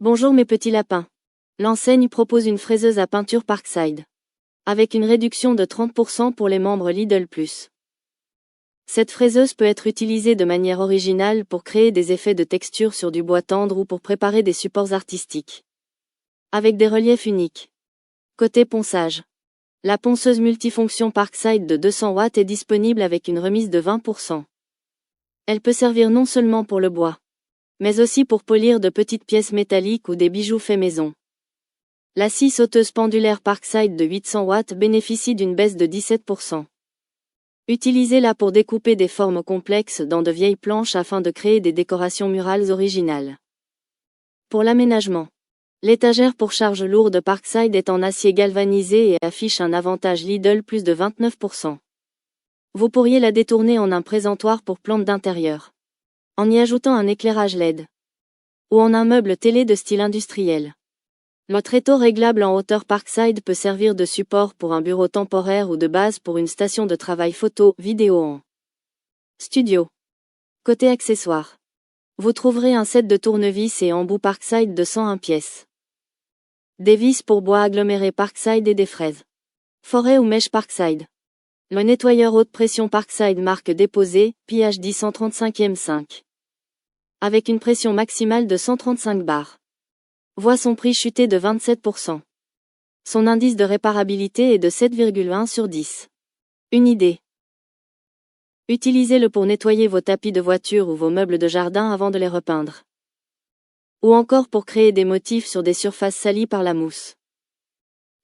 Bonjour mes petits lapins. L'enseigne propose une fraiseuse à peinture Parkside. Avec une réduction de 30% pour les membres Lidl+. Cette fraiseuse peut être utilisée de manière originale pour créer des effets de texture sur du bois tendre ou pour préparer des supports artistiques. Avec des reliefs uniques. Côté ponçage. La ponceuse multifonction Parkside de 200 watts est disponible avec une remise de 20%. Elle peut servir non seulement pour le bois, mais aussi pour polir de petites pièces métalliques ou des bijoux faits maison. La scie sauteuse pendulaire Parkside de 800 watts bénéficie d'une baisse de 17%. Utilisez-la pour découper des formes complexes dans de vieilles planches afin de créer des décorations murales originales. Pour l'aménagement. L'étagère pour charge lourde Parkside est en acier galvanisé et affiche un avantage Lidl plus de 29%. Vous pourriez la détourner en un présentoir pour plantes d'intérieur, en y ajoutant un éclairage LED, ou en un meuble télé de style industriel. Le tréteau réglable en hauteur Parkside peut servir de support pour un bureau temporaire ou de base pour une station de travail photo, vidéo en studio. Côté accessoires. Vous trouverez un set de tournevis et embouts Parkside de 101 pièces. Des vis pour bois aggloméré Parkside et des fraises. Forêt ou mèche Parkside. Le nettoyeur haute pression Parkside marque déposée, PHD 135e5. Avec une pression maximale de 135 bars. Voit son prix chuter de 27%. Son indice de réparabilité est de 7,1 sur 10. Une idée. Utilisez-le pour nettoyer vos tapis de voiture ou vos meubles de jardin avant de les repeindre. Ou encore pour créer des motifs sur des surfaces salies par la mousse.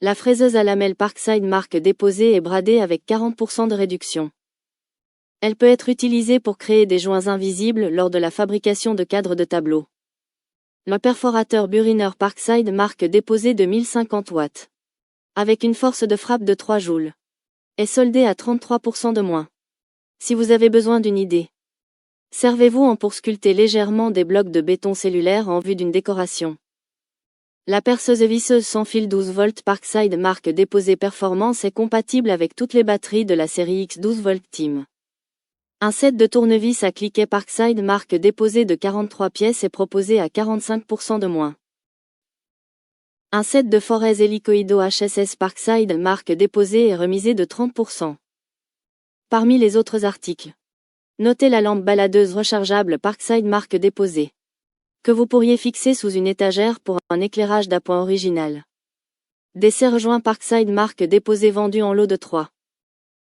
La fraiseuse à lamelles Parkside marque déposée est bradée avec 40% de réduction. Elle peut être utilisée pour créer des joints invisibles lors de la fabrication de cadres de tableaux. Le perforateur Buriner Parkside marque déposée de 1050 watts. Avec une force de frappe de 3 joules. Est soldé à 33% de moins. Si vous avez besoin d'une idée. Servez-vous pour sculpter légèrement des blocs de béton cellulaire en vue d'une décoration. La perceuse visseuse sans fil 12 volts Parkside marque déposée performance est compatible avec toutes les batteries de la série X12V Team. Un set de tournevis à cliquet Parkside marque déposée de 43 pièces est proposé à 45% de moins. Un set de forêts hélicoïdo HSS Parkside marque déposée est remisé de 30%. Parmi les autres articles. Notez la lampe baladeuse rechargeable Parkside marque déposée. Que vous pourriez fixer sous une étagère pour un éclairage d'appoint original. Des serre-joints Parkside marque déposée vendus en lot de 3.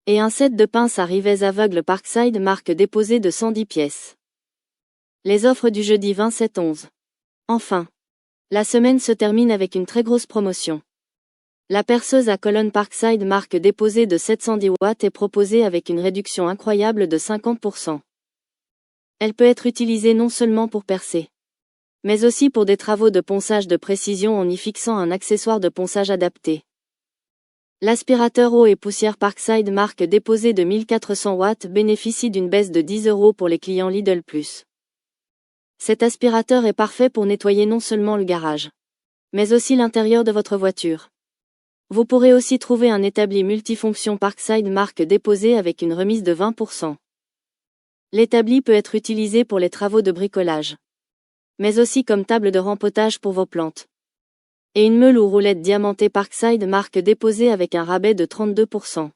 Et un set de pinces à rivets aveugles Parkside marque déposée de 110 pièces. Les offres du jeudi 27/11. Enfin. La semaine se termine avec une très grosse promotion. La perceuse à colonne Parkside marque déposée de 710 watts est proposée avec une réduction incroyable de 50%. Elle peut être utilisée non seulement pour percer, mais aussi pour des travaux de ponçage de précision en y fixant un accessoire de ponçage adapté. L'aspirateur eau et poussière Parkside marque déposée de 1400 watts bénéficie d'une baisse de 10 € pour les clients Lidl+. Cet aspirateur est parfait pour nettoyer non seulement le garage, mais aussi l'intérieur de votre voiture. Vous pourrez aussi trouver un établi multifonction Parkside marque déposée avec une remise de 20%. L'établi peut être utilisé pour les travaux de bricolage, mais aussi comme table de rempotage pour vos plantes. Et une meule ou roulette diamantée Parkside marque déposée avec un rabais de 32%.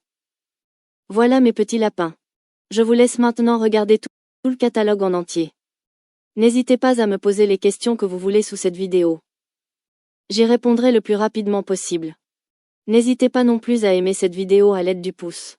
Voilà mes petits lapins. Je vous laisse maintenant regarder tout le catalogue en entier. N'hésitez pas à me poser les questions que vous voulez sous cette vidéo. J'y répondrai le plus rapidement possible. N'hésitez pas non plus à aimer cette vidéo à l'aide du pouce.